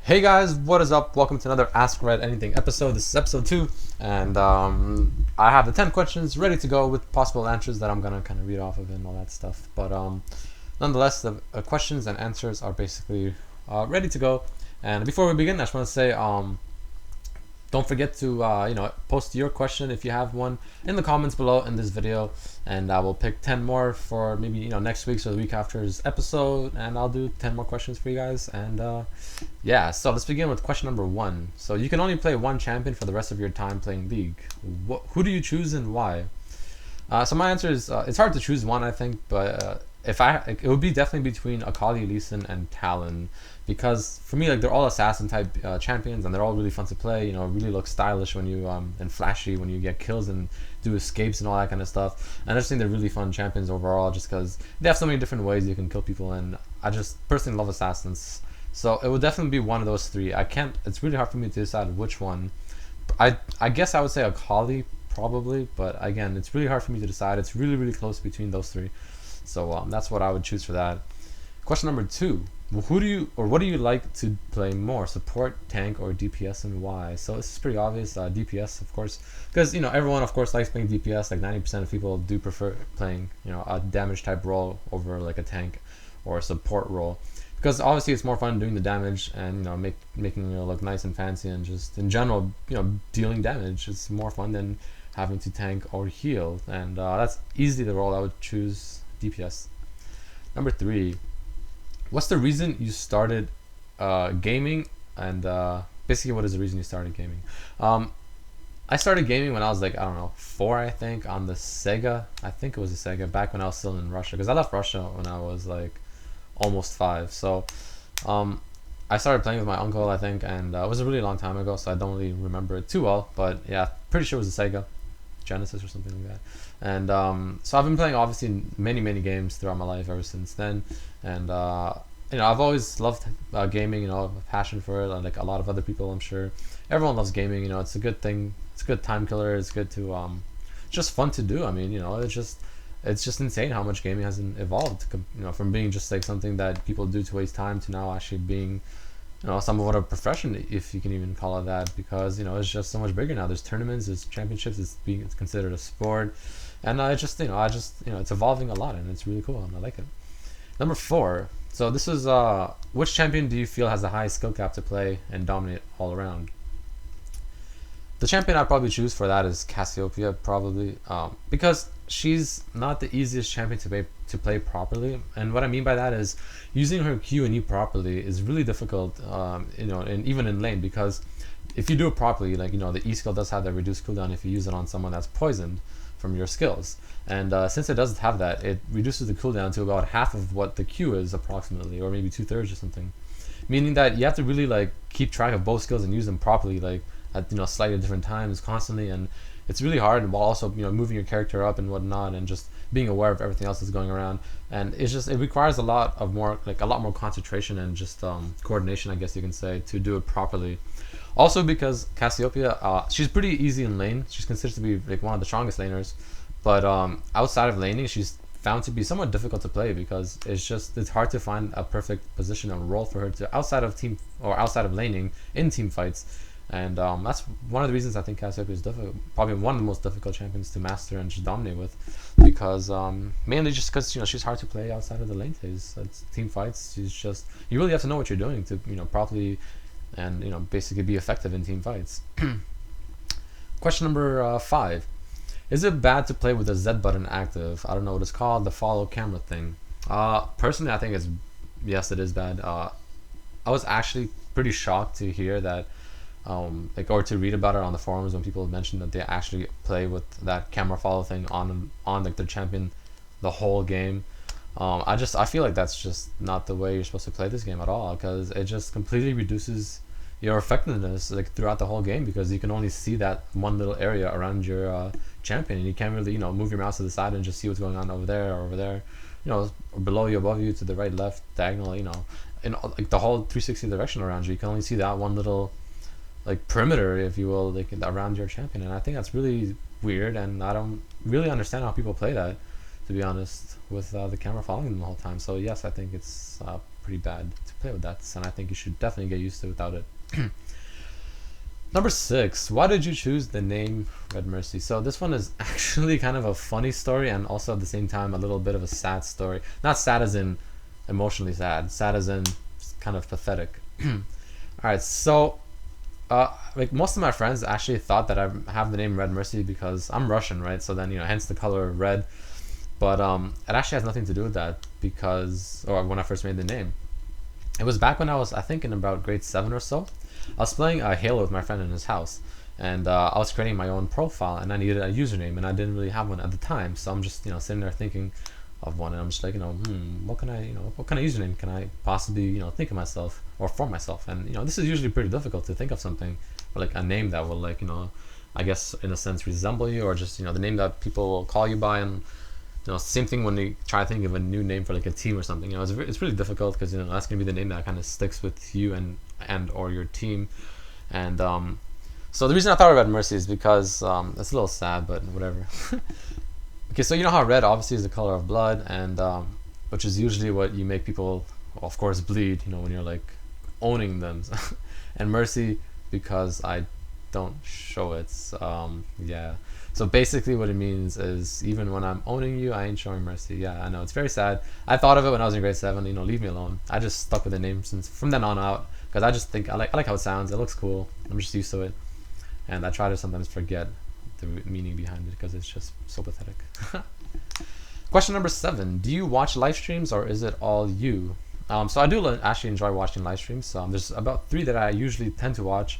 Hey guys, what is up? Welcome to another Ask Red Anything episode. This is episode 2, and I have the 10 questions ready to go with possible answers that I'm gonna kind of read off of and all that stuff. But nonetheless, the questions and answers are basically ready to go. And before we begin, I just want to say don't forget to post your question if you have one in the comments below in this video, and I will pick 10 more for maybe next week's or the week after's episode, and I'll do 10 more questions for you guys. And yeah, so let's begin with question number 1. So you can only play one champion for the rest of your time playing League. Who do you choose and why? So my answer is it's hard to choose one, I think, but it would be definitely between Akali, Lee Sin, and Talon, because for me, like, they're all assassin type champions, and they're all really fun to play. Really look stylish when you and flashy when you get kills and do escapes and all that kind of stuff. And I just think they're really fun champions overall, just because they have so many different ways you can kill people, and I just personally love assassins. So it would definitely be one of those three. It's really hard for me to decide which one. I guess I would say Akali probably, but again, it's really hard for me to decide. It's really, really close between those three. So that's what I would choose for that. Question number 2. What do you like to play more, support, tank, or DPS, and why? So this is pretty obvious. DPS, of course, because everyone, of course, likes playing DPS. Like 90% of people do prefer playing a damage type role over like a tank or a support role, because obviously it's more fun doing the damage and making it look nice and fancy, and just in general dealing damage. It's more fun than having to tank or heal, and that's easily the role I would choose. DPS. Number 3. What's the reason you started gaming, and basically what is the reason you started gaming? I started gaming when I was like, I don't know, 4, I think, on the Sega. I think it was a Sega, back when I was still in Russia, because I left Russia when I was like almost 5. So I started playing with my uncle, I think, and it was a really long time ago, so I don't really remember it too well, but yeah, pretty sure it was a Sega Genesis or something like that. And so I've been playing obviously many games throughout my life ever since then. And I've always loved gaming. A passion for it, like a lot of other people, I'm sure. Everyone loves gaming. It's a good thing. It's a good time killer. It's good to just fun to do. I mean, it's just insane how much gaming has evolved, from being just like something that people do to waste time to now actually being somewhat of a profession, if you can even call it that, because it's just so much bigger now. There's tournaments, there's championships, it's considered a sport, and it's evolving a lot, and it's really cool, and I like it. Number 4. So this is which champion do you feel has the highest skill cap to play and dominate all around? The champion I'd probably choose for that is Cassiopeia, probably, because she's not the easiest champion to play properly. And what I mean by that is using her Q and E properly is really difficult, and even in lane, because if you do it properly, like, the E skill does have that reduced cooldown if you use it on someone that's poisoned from your skills. And since it doesn't have that, it reduces the cooldown to about half of what the Q is approximately, or maybe 2/3 or something. Meaning that you have to really like keep track of both skills and use them properly, like at slightly different times constantly, and it's really hard, while also moving your character up and whatnot, and just being aware of everything else that's going around. And it requires a lot more concentration and just coordination, I guess you can say, to do it properly. Also, because Cassiopeia, she's pretty easy in lane. She's considered to be like one of the strongest laners, but outside of laning, she's found to be somewhat difficult to play, because it's hard to find a perfect position and role for her to outside of laning in team fights. And that's one of the reasons I think Cassiopeia is probably one of the most difficult champions to master and just dominate with, because mainly just because she's hard to play outside of the lane phase. It's team fights. You really have to know what you're doing to properly and basically be effective in team fights. Question number 5. Is it bad to play with the Z button active? I don't know what it's called, the follow camera thing. Personally, I think yes, it is bad. I was actually pretty shocked to hear that, or to read about it on the forums when people mentioned that they actually play with that camera follow thing on like their champion the whole game. I feel like that's just not the way you're supposed to play this game at all, because it just completely reduces your effectiveness like throughout the whole game, because you can only see that one little area around your champion, and you can't really move your mouse to the side and just see what's going on over there or over there, or below you, above you, to the right, left, diagonal, in like the whole 360 direction around you. You can only see that one little like perimeter, if you will, like around your champion. And I think that's really weird, and I don't really understand how people play that, to be honest, with the camera following them the whole time. So yes, I think it's pretty bad to play with that, and I think you should definitely get used to it without it. Number 6, why did you choose the name Redmercy? So this one is actually kind of a funny story and also at the same time a little bit of a sad story. Not sad as in emotionally sad, sad as in kind of pathetic. Alright, so like most of my friends actually thought that I have the name Redmercy because I'm Russian, right? So then, hence the color red. But it actually has nothing to do with that because, or when I first made the name. It was back when I was, I think, in about grade 7 or so. I was playing Halo with my friend in his house, and I was creating my own profile, and I needed a username, and I didn't really have one at the time. So I'm just, sitting there thinking of one, and I'm just like, what kind of username can I possibly, think of myself or for myself? And this is usually pretty difficult to think of something, or like a name that will like, I guess in a sense resemble you, or just the name that people will call you by. And same thing when you try to think of a new name for like a team or something. It's really difficult because that's gonna be the name that kind of sticks with you and or your team. And so the reason I thought of Redmercy is because it's a little sad, but whatever. Okay, so you know how red obviously is the color of blood, and which is usually what you make people, of course, bleed. When you're like owning them, and mercy because I don't show it. Yeah. So basically what it means is even when I'm owning you, I ain't showing mercy. Yeah, I know, it's very sad. I thought of it when I was in grade 7, leave me alone. I just stuck with the name since from then on out because I just think I like how it sounds. It looks cool. I'm just used to it. And I try to sometimes forget the meaning behind it because it's just so pathetic. Question number 7. Do you watch live streams or is it all you? So I do actually enjoy watching live streams. There's about 3 that I usually tend to watch.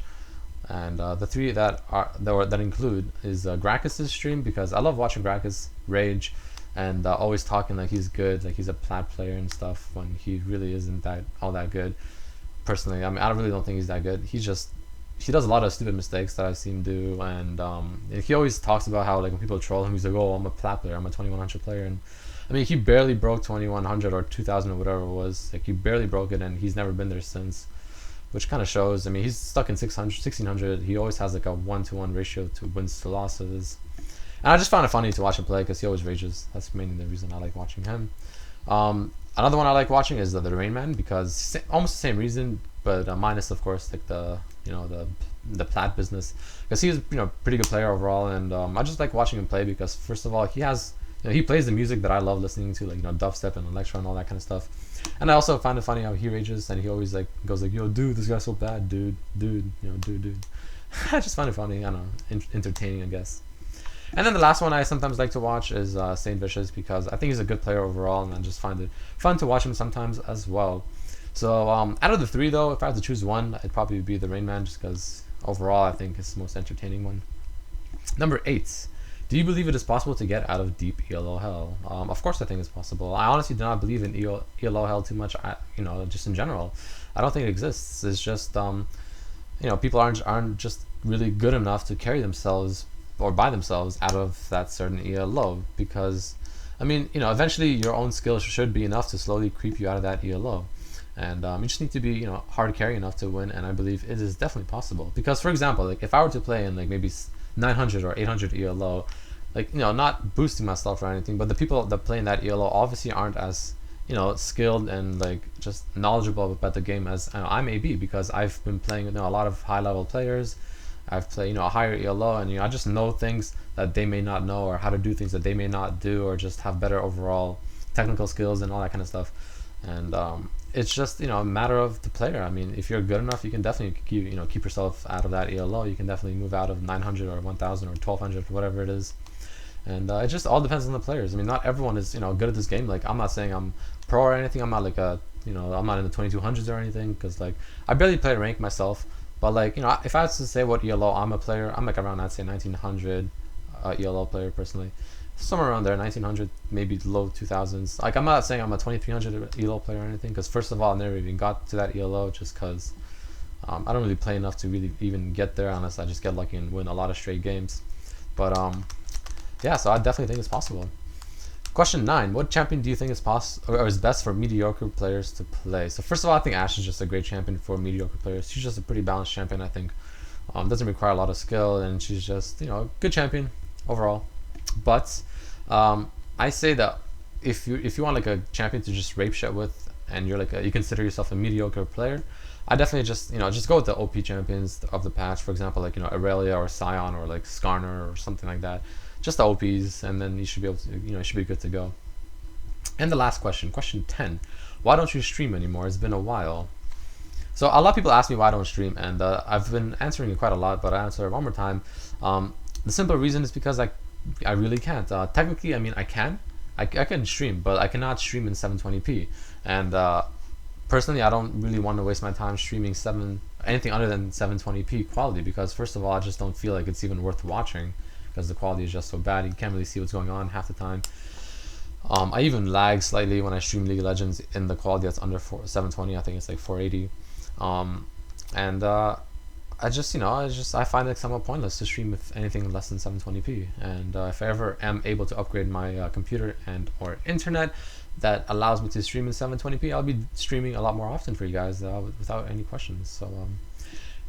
And the 3 that include is Gracchus's stream, because I love watching Gracchus rage and always talking like he's good, like he's a plat player and stuff, when he really isn't all that good. Personally, I mean, I really don't think he's that good. He does a lot of stupid mistakes that I've seen him do, and he always talks about how like when people troll him, he's like, "Oh, I'm a plat player, I'm a 2100 player," and I mean, he barely broke 2100 or 2000 or whatever it was. Like he barely broke it, and he's never been there since. Which kind of shows. I mean, he's stuck in 1600. He always has like a 1-to-1 ratio to wins to losses. And I just found it funny to watch him play because he always rages. That's mainly the reason I like watching him. Another one I like watching is the Rain Man, because almost the same reason, but minus of course like the the plat business, because he's pretty good player overall, and I just like watching him play because first of all he has he plays the music that I love listening to, like dubstep and electro and all that kind of stuff. And I also find it funny how he rages and he always like goes like, "Yo, dude, this guy's so bad, dude." I just find it funny. I don't know, entertaining, I guess. And then the last one I sometimes like to watch is Saint Vicious, because I think he's a good player overall, and I just find it fun to watch him sometimes as well. So out of the 3 though, if I had to choose one, it'd probably be the Rain Man, just because overall I think it's the most entertaining one. Number 8. Do you believe it is possible to get out of deep ELO hell? Of course I think it's possible. I honestly do not believe in ELO hell too much, just in general. I don't think it exists. It's just, people aren't just really good enough to carry themselves or by themselves out of that certain ELO, because, I mean, eventually your own skills should be enough to slowly creep you out of that ELO. And you just need to be, hard carry enough to win, and I believe it is definitely possible. Because, for example, like if I were to play in like maybe 900 or 800 ELO, like not boosting myself or anything, but the people that play in that ELO obviously aren't as skilled and like just knowledgeable about the game as I may be, because I've been playing with a lot of high level players. I've played a higher ELO, and I just know things that they may not know, or how to do things that they may not do, or just have better overall technical skills and all that kind of stuff. And it's just a matter of the player. I mean, if you're good enough, you can definitely keep yourself out of that ELO. You can definitely move out of 900 or 1000 or 1200 or whatever it is. And it just all depends on the players. I mean, not everyone is good at this game. Like, I'm not saying I'm pro or anything. I'm not like I'm not in the 2200s or anything, because like I barely play rank myself. But like if I was to say what ELO I'm a player, I'm like around, I'd say 1900 ELO player personally, somewhere around there, 1900, maybe low 2000s. Like, I'm not saying I'm a 2300 ELO player or anything, because first of all, I never even got to that ELO, just because I don't really play enough to really even get there, unless I just get lucky and win a lot of straight games. But yeah, so I definitely think it's possible. Question 9. What champion do you think is is best for mediocre players to play? So first of all, I think Ashe is just a great champion for mediocre players. She's just a pretty balanced champion, I think. Doesn't require a lot of skill, and she's just a good champion overall. But I say that if you want like a champion to just rape shit with and you're like you consider yourself a mediocre player, I definitely just go with the OP champions of the patch. For example, like Aurelia or Scion or like Skarner or something like that. Just the OPs, and then you should be able to you should be good to go. And the last question, question 10. Why don't you stream anymore? It's been a while. So a lot of people ask me why I don't stream, and I've been answering it quite a lot, but I answer it one more time. The simple reason is because I really can't. Technically, I mean, I can stream, but I cannot stream in 720p. And personally, I don't really want to waste my time streaming anything other than 720p quality, because first of all, I just don't feel like it's even worth watching, because the quality is just so bad. You can't really see what's going on half the time. I even lag slightly when I stream League of Legends in the quality that's under 720. I think it's like 480. I find it somewhat pointless to stream with anything less than 720p. And if I ever am able to upgrade my computer and or internet that allows me to stream in 720p, I'll be streaming a lot more often for you guys without any questions. So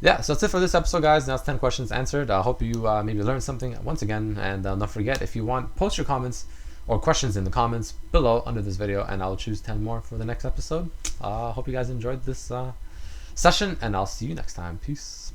yeah, so that's it for this episode, guys. That's 10 questions answered. I hope you maybe learned something once again. And don't forget, if you want, post your comments or questions in the comments below under this video, and I'll choose 10 more for the next episode. Hope you guys enjoyed this session, and I'll see you next time. Peace.